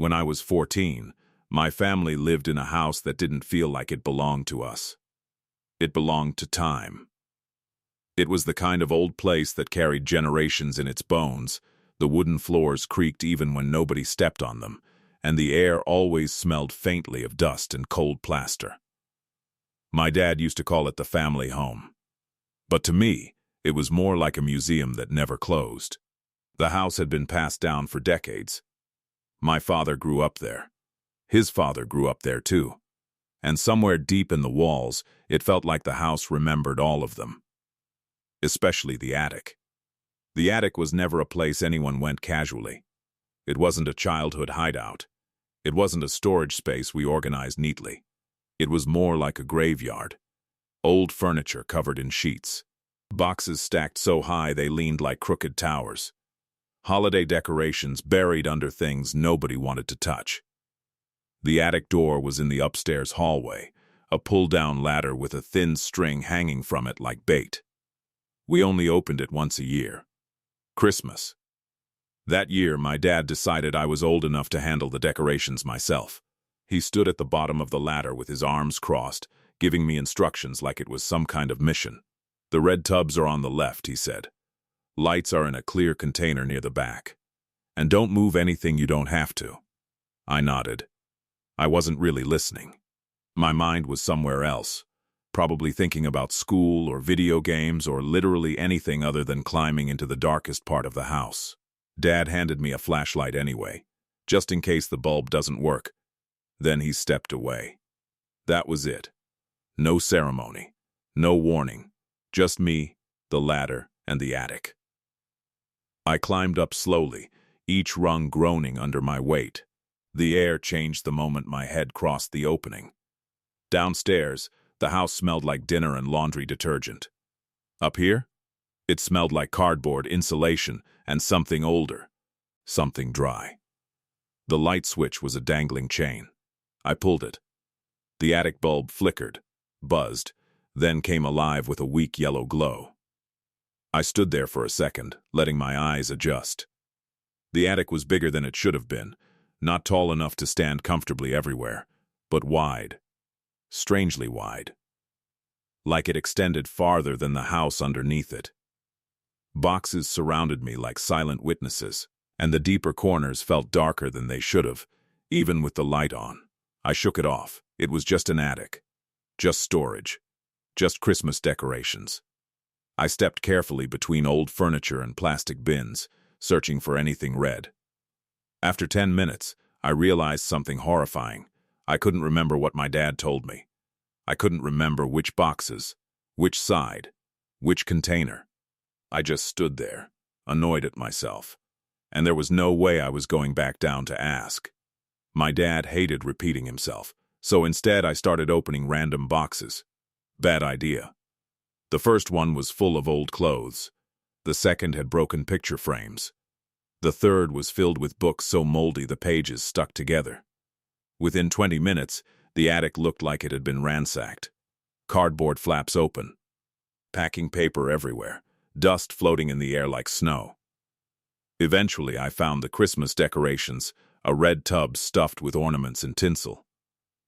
When I was 14, my family lived in a house that didn't feel like it belonged to us. It belonged to time. It was the kind of old place that carried generations in its bones. The wooden floors creaked even when nobody stepped on them, and the air always smelled faintly of dust and cold plaster. My dad used to call it the family home. But to me, it was more like a museum that never closed. The house had been passed down for decades. My father grew up there. His father grew up there too. And somewhere deep in the walls, it felt like the house remembered all of them. Especially the attic. The attic was never a place anyone went casually. It wasn't a childhood hideout. It wasn't a storage space we organized neatly. It was more like a graveyard. Old furniture covered in sheets. Boxes stacked so high they leaned like crooked towers. Holiday decorations buried under things nobody wanted to touch. The attic door was in the upstairs hallway, a pull-down ladder with a thin string hanging from it like bait. We only opened it once a year. Christmas. That year, my dad decided I was old enough to handle the decorations myself. He stood at the bottom of the ladder with his arms crossed, giving me instructions like it was some kind of mission. "The red tubs are on the left," he said. "Lights are in a clear container near the back. And don't move anything you don't have to." I nodded. I wasn't really listening. My mind was somewhere else, probably thinking about school or video games or literally anything other than climbing into the darkest part of the house. Dad handed me a flashlight anyway, just in case the bulb doesn't work. Then he stepped away. That was it. No ceremony, no warning, just me, the ladder, and the attic. I climbed up slowly, each rung groaning under my weight. The air changed the moment my head crossed the opening. Downstairs, the house smelled like dinner and laundry detergent. Up here, it smelled like cardboard, insulation, and something older, something dry. The light switch was a dangling chain. I pulled it. The attic bulb flickered, buzzed, then came alive with a weak yellow glow. I stood there for a second, letting my eyes adjust. The attic was bigger than it should have been, not tall enough to stand comfortably everywhere, but wide. Strangely wide. Like it extended farther than the house underneath it. Boxes surrounded me like silent witnesses, and the deeper corners felt darker than they should have, even with the light on. I shook it off. It was just an attic. Just storage. Just Christmas decorations. I stepped carefully between old furniture and plastic bins, searching for anything red. After 10 minutes, I realized something horrifying. I couldn't remember what my dad told me. I couldn't remember which boxes, which side, which container. I just stood there, annoyed at myself. And there was no way I was going back down to ask. My dad hated repeating himself, so instead I started opening random boxes. Bad idea. The first one was full of old clothes. The second had broken picture frames. The third was filled with books so moldy the pages stuck together. Within 20 minutes, the attic looked like it had been ransacked. Cardboard flaps open. Packing paper everywhere. Dust floating in the air like snow. Eventually, I found the Christmas decorations, a red tub stuffed with ornaments and tinsel.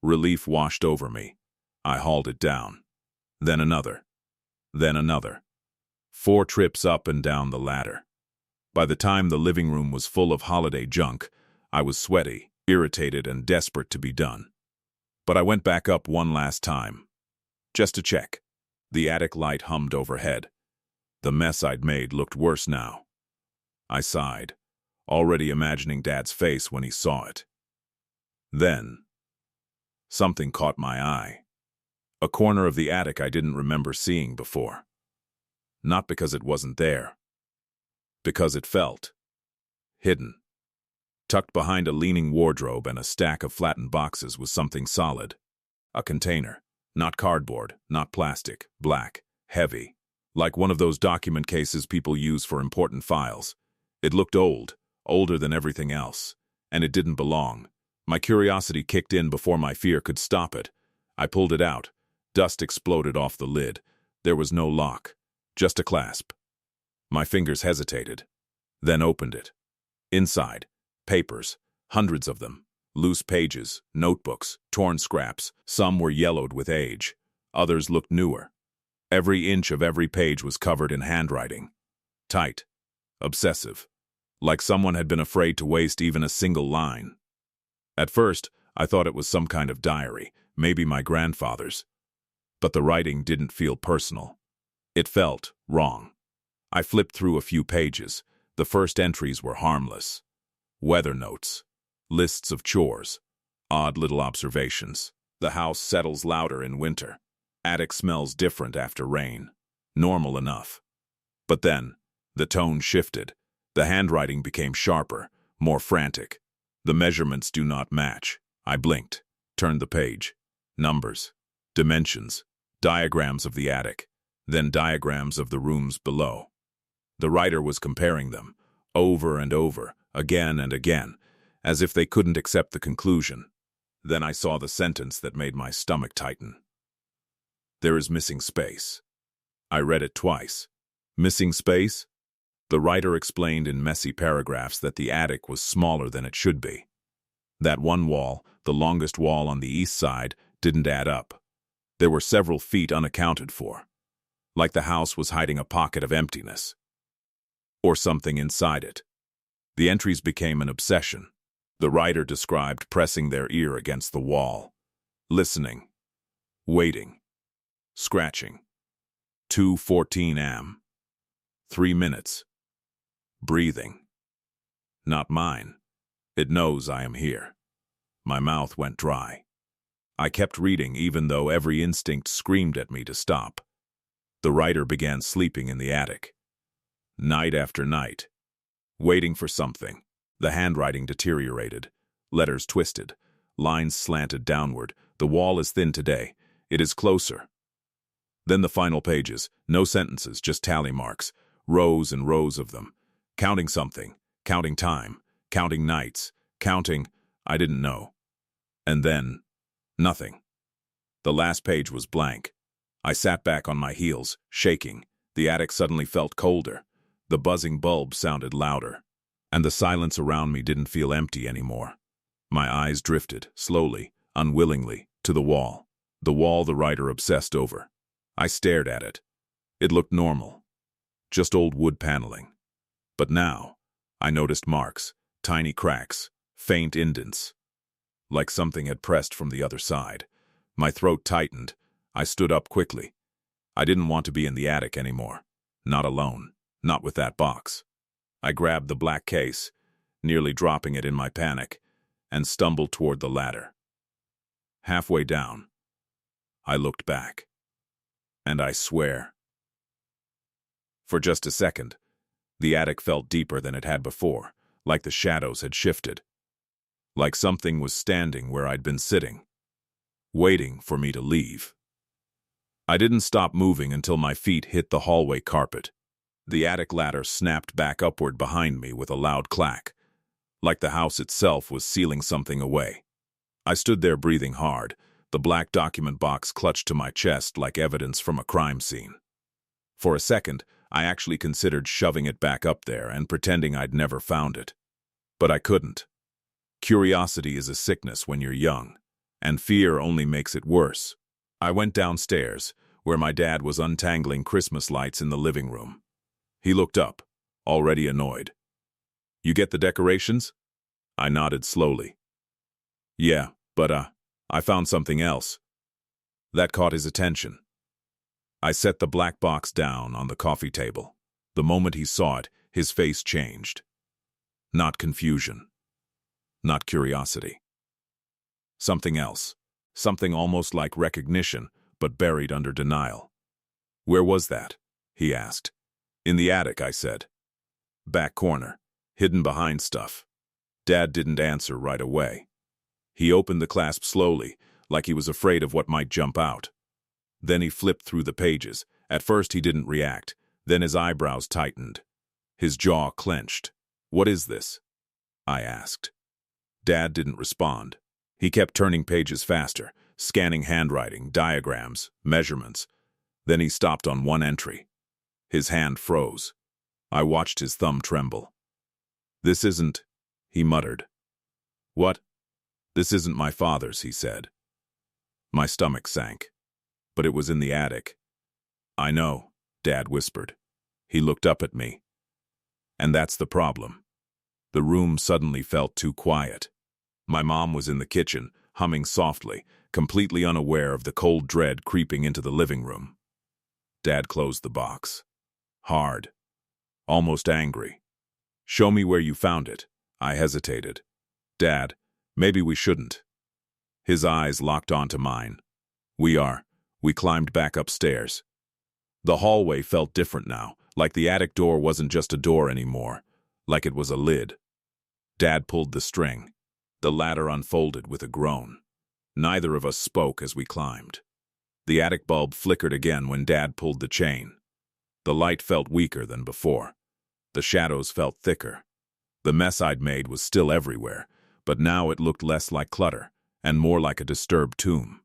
Relief washed over me. I hauled it down. Then another. Then another. 4 trips up and down the ladder. By the time the living room was full of holiday junk, I was sweaty, irritated, and desperate to be done. But I went back up one last time. Just to check. The attic light hummed overhead. The mess I'd made looked worse now. I sighed, already imagining Dad's face when he saw it. Then, something caught my eye. A corner of the attic I didn't remember seeing before. Not because it wasn't there. Because it felt hidden. Tucked behind a leaning wardrobe and a stack of flattened boxes was something solid. A container. Not cardboard, not plastic, black, heavy. Like one of those document cases people use for important files. It looked old, older than everything else. And it didn't belong. My curiosity kicked in before my fear could stop it. I pulled it out. Dust exploded off the lid. There was no lock. Just a clasp. My fingers hesitated. Then opened it. Inside. Papers. Hundreds of them. Loose pages, notebooks, torn scraps. Some were yellowed with age. Others looked newer. Every inch of every page was covered in handwriting. Tight. Obsessive. Like someone had been afraid to waste even a single line. At first, I thought it was some kind of diary, maybe my grandfather's. But the writing didn't feel personal. It felt wrong. I flipped through a few pages. The first entries were harmless. Weather notes. Lists of chores. Odd little observations. The house settles louder in winter. Attic smells different after rain. Normal enough. But then, the tone shifted. The handwriting became sharper, more frantic. The measurements do not match. I blinked, turned the page. Numbers, dimensions, diagrams of the attic, then diagrams of the rooms below. The writer was comparing them, over and over, again and again, as if they couldn't accept the conclusion. Then I saw the sentence that made my stomach tighten. There is missing space. I read it twice. Missing space? The writer explained in messy paragraphs that the attic was smaller than it should be. That one wall, the longest wall on the east side, didn't add up. There were several feet unaccounted for. Like the house was hiding a pocket of emptiness. Or something inside it. The entries became an obsession. The writer described pressing their ear against the wall. Listening. Waiting. Scratching. 2:14 am. 3 minutes. Breathing. Not mine. It knows I am here. My mouth went dry. I kept reading even though every instinct screamed at me to stop. The writer began sleeping in the attic. Night after night. Waiting for something. The handwriting deteriorated. Letters twisted. Lines slanted downward. The wall is thin today. It is closer. Then the final pages. No sentences, just tally marks. Rows and rows of them. Counting something. Counting time. Counting nights. Counting, I didn't know. And then, nothing. The last page was blank. I sat back on my heels, shaking. The attic suddenly felt colder. The buzzing bulb sounded louder. And the silence around me didn't feel empty anymore. My eyes drifted, slowly, unwillingly, to the wall. The wall the writer obsessed over. I stared at it. It looked normal. Just old wood paneling. But now, I noticed marks, tiny cracks, faint indents. Like something had pressed from the other side. My throat tightened. I stood up quickly. I didn't want to be in the attic anymore. Not alone. Not with that box. I grabbed the black case, nearly dropping it in my panic, and stumbled toward the ladder. Halfway down, I looked back. And I swear. For just a second, the attic felt deeper than it had before, like the shadows had shifted. Like something was standing where I'd been sitting, waiting for me to leave. I didn't stop moving until my feet hit the hallway carpet. The attic ladder snapped back upward behind me with a loud clack, like the house itself was sealing something away. I stood there breathing hard, the black document box clutched to my chest like evidence from a crime scene. For a second, I actually considered shoving it back up there and pretending I'd never found it. But I couldn't. Curiosity is a sickness when you're young, and fear only makes it worse. I went downstairs, where my dad was untangling Christmas lights in the living room. He looked up, already annoyed. "You get the decorations?" I nodded slowly. "Yeah, but I found something else." That caught his attention. I set the black box down on the coffee table. The moment he saw it, his face changed. Not confusion. Not curiosity. Something else. Something almost like recognition, but buried under denial. "Where was that?" he asked. "In the attic," I said. "Back corner. Hidden behind stuff." Dad didn't answer right away. He opened the clasp slowly, like he was afraid of what might jump out. Then he flipped through the pages. At first he didn't react. Then his eyebrows tightened. His jaw clenched. "What is this?" I asked. Dad didn't respond. He kept turning pages faster, scanning handwriting, diagrams, measurements. Then he stopped on one entry. His hand froze. I watched his thumb tremble. "This isn't," he muttered. "What? This isn't my father's," he said. My stomach sank. But it was in the attic. "I know," Dad whispered. He looked up at me. And that's the problem. The room suddenly felt too quiet. My mom was in the kitchen, humming softly, completely unaware of the cold dread creeping into the living room. Dad closed the box. Hard. Almost angry. "Show me where you found it." I hesitated. "Dad, maybe we shouldn't." His eyes locked onto mine. We climbed back upstairs. The hallway felt different now, like the attic door wasn't just a door anymore, like it was a lid. Dad pulled the string. The ladder unfolded with a groan. Neither of us spoke as we climbed. The attic bulb flickered again when Dad pulled the chain. The light felt weaker than before. The shadows felt thicker. The mess I'd made was still everywhere, but now it looked less like clutter and more like a disturbed tomb.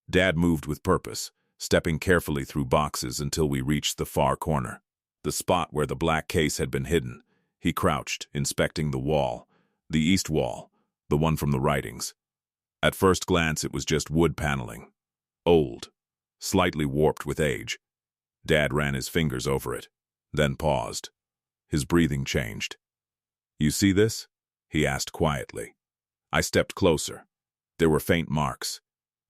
Dad moved with purpose, stepping carefully through boxes until we reached the far corner. The spot where the black case had been hidden. He crouched, inspecting the wall. The east wall, the one from the writings. At first glance it was just wood paneling. Old, slightly warped with age. Dad ran his fingers over it, then paused. His breathing changed. "You see this?" he asked quietly. I stepped closer. There were faint marks.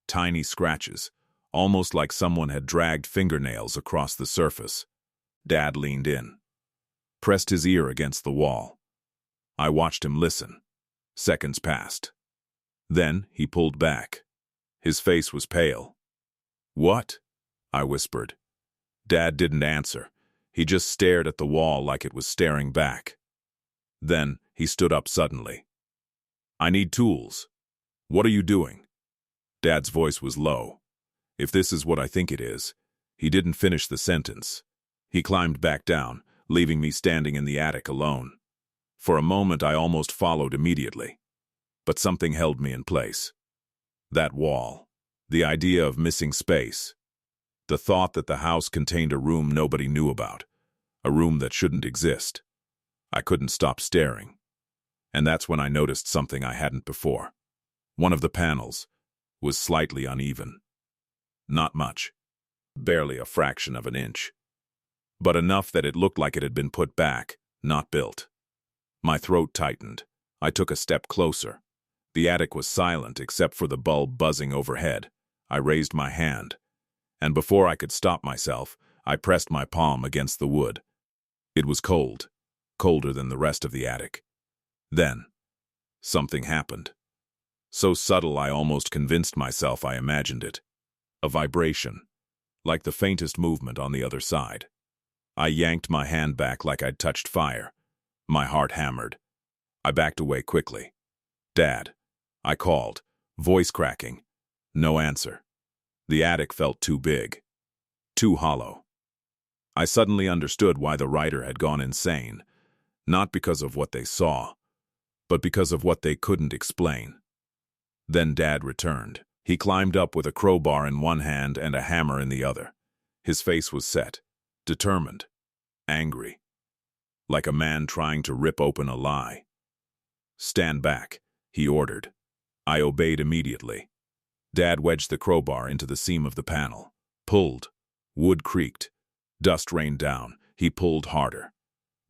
Tiny scratches, almost like someone had dragged fingernails across the surface. Dad leaned in, pressed his ear against the wall. I watched him listen. Seconds passed. Then he pulled back. His face was pale. "What?" I whispered. Dad didn't answer. He just stared at the wall like it was staring back. Then he stood up suddenly. "I need tools. What are you doing?" Dad's voice was low. "If this is what I think it is." He didn't finish the sentence. He climbed back down, leaving me standing in the attic alone. For a moment I almost followed immediately. But something held me in place. That wall. The idea of missing space. The thought that the house contained a room nobody knew about. A room that shouldn't exist. I couldn't stop staring. And that's when I noticed something I hadn't before. One of the panels was slightly uneven. Not much. Barely a fraction of an inch. But enough that it looked like it had been put back, not built. My throat tightened. I took a step closer. The attic was silent except for the bulb buzzing overhead. I raised my hand. And before I could stop myself, I pressed my palm against the wood. It was cold. Colder than the rest of the attic. Then, something happened. So subtle I almost convinced myself I imagined it. A vibration, like the faintest movement on the other side. I yanked my hand back like I'd touched fire. My heart hammered. I backed away quickly. "Dad," I called, voice cracking. No answer. The attic felt too big. Too hollow. I suddenly understood why the writer had gone insane. Not because of what they saw, but because of what they couldn't explain. Then Dad returned. He climbed up with a crowbar in one hand and a hammer in the other. His face was set, determined, angry, like a man trying to rip open a lie. "Stand back," he ordered. I obeyed immediately. Dad wedged the crowbar into the seam of the panel. Pulled. Wood creaked. Dust rained down. He pulled harder.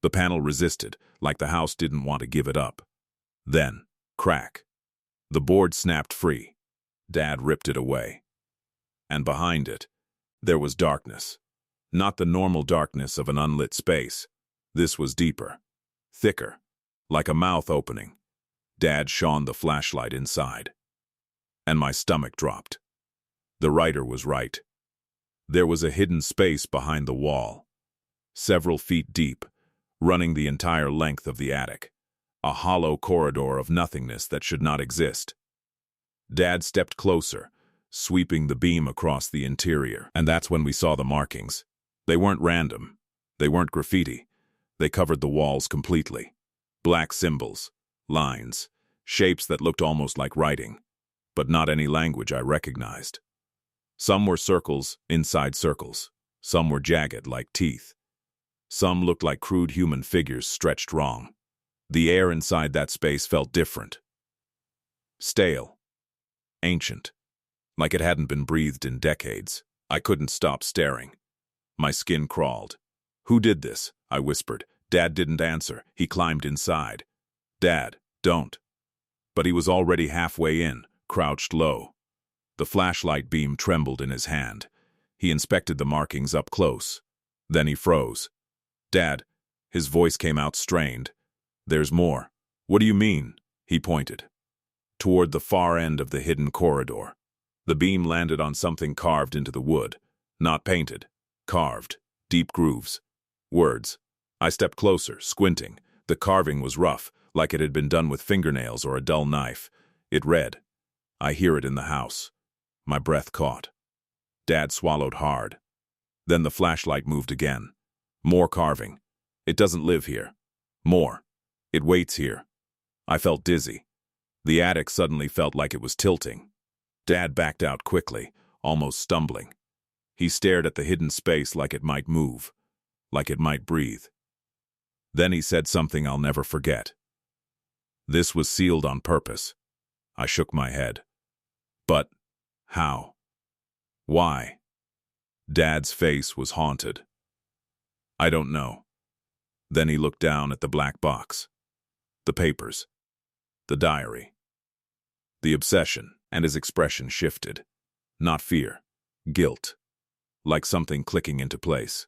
The panel resisted, like the house didn't want to give it up. Then, crack. The board snapped free. Dad ripped it away. And behind it, there was darkness. Not the normal darkness of an unlit space. This was deeper, thicker, like a mouth opening. Dad shone the flashlight inside. And my stomach dropped. The writer was right. There was a hidden space behind the wall, several feet deep, running the entire length of the attic. A hollow corridor of nothingness that should not exist. Dad stepped closer, sweeping the beam across the interior, and that's when we saw the markings. They weren't random. They weren't graffiti. They covered the walls completely. Black symbols, lines, shapes that looked almost like writing, but not any language I recognized. Some were circles inside circles. Some were jagged like teeth. Some looked like crude human figures stretched wrong. The air inside that space felt different. Stale. Ancient. Like it hadn't been breathed in decades. I couldn't stop staring. My skin crawled. "Who did this?" I whispered. Dad didn't answer. He climbed inside. "Dad, don't." But he was already halfway in, crouched low. The flashlight beam trembled in his hand. He inspected the markings up close. Then he froze. "Dad," his voice came out strained. "There's more." "What do you mean?" He pointed. Toward the far end of the hidden corridor. The beam landed on something carved into the wood. Not painted. Carved. Deep grooves. Words. I stepped closer, squinting. The carving was rough, like it had been done with fingernails or a dull knife. It read, "I hear it in the house." My breath caught. Dad swallowed hard. Then the flashlight moved again. More carving. "It doesn't live here." More. "It waits here." I felt dizzy. The attic suddenly felt like it was tilting. Dad backed out quickly, almost stumbling. He stared at the hidden space like it might move, like it might breathe. Then he said something I'll never forget. "This was sealed on purpose." I shook my head. "But how? Why?" Dad's face was haunted. "I don't know." Then he looked down at the black box. The papers. The diary. The obsession, and his expression shifted. Not fear. Guilt. Like something clicking into place.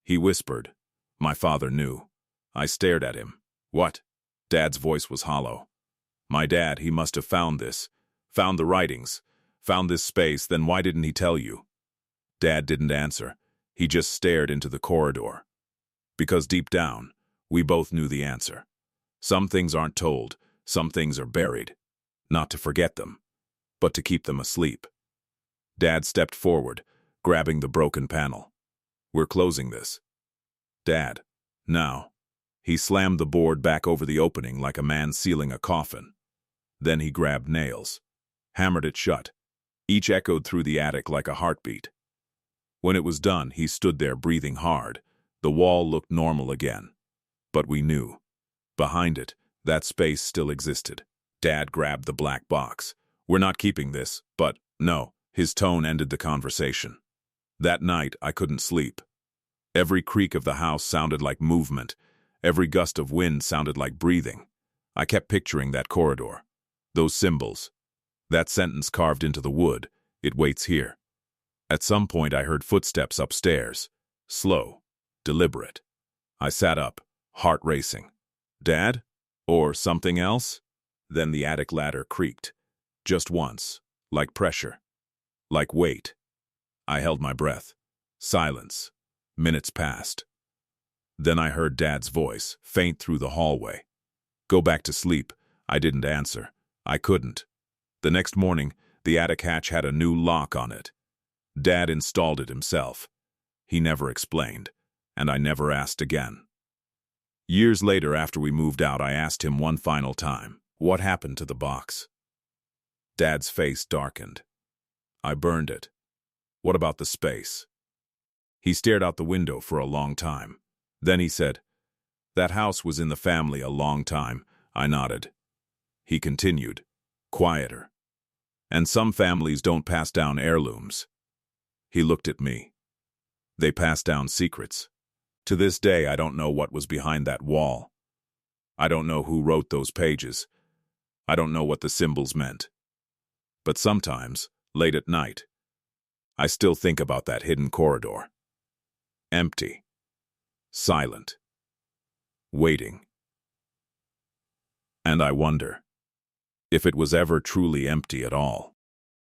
He whispered. My father knew. I stared at him. "What?" Dad's voice was hollow. "My dad, he must have found this. Found the writings. Found this space, then why didn't he tell you?" Dad didn't answer. He just stared into the corridor. Because deep down, we both knew the answer. Some things aren't told, some things are buried. Not to forget them, but to keep them asleep. Dad stepped forward, grabbing the broken panel. "We're closing this." "Dad, now." He slammed the board back over the opening like a man sealing a coffin. Then he grabbed nails, hammered it shut. Each echoed through the attic like a heartbeat. When it was done, he stood there breathing hard. The wall looked normal again. But we knew. Behind it, that space still existed. Dad grabbed the black box. "We're not keeping this, but no." His tone ended the conversation. That night, I couldn't sleep. Every creak of the house sounded like movement. Every gust of wind sounded like breathing. I kept picturing that corridor. Those symbols. That sentence carved into the wood. "It waits here." At some point, I heard footsteps upstairs. Slow. Deliberate. I sat up, heart racing. Dad? Or something else? Then the attic ladder creaked. Just once. Like pressure. Like weight. I held my breath. Silence. Minutes passed. Then I heard Dad's voice, faint through the hallway. "Go back to sleep." I didn't answer. I couldn't. The next morning, the attic hatch had a new lock on it. Dad installed it himself. He never explained, and I never asked again. Years later, after we moved out, I asked him one final time, "What happened to the box?" Dad's face darkened. "I burned it." "What about the space?" He stared out the window for a long time. Then he said, "That house was in the family a long time." I nodded. He continued, quieter. "And some families don't pass down heirlooms." He looked at me. "They pass down secrets." To this day, I don't know what was behind that wall. I don't know who wrote those pages. I don't know what the symbols meant. But sometimes, late at night, I still think about that hidden corridor. Empty. Silent. Waiting. And I wonder if it was ever truly empty at all.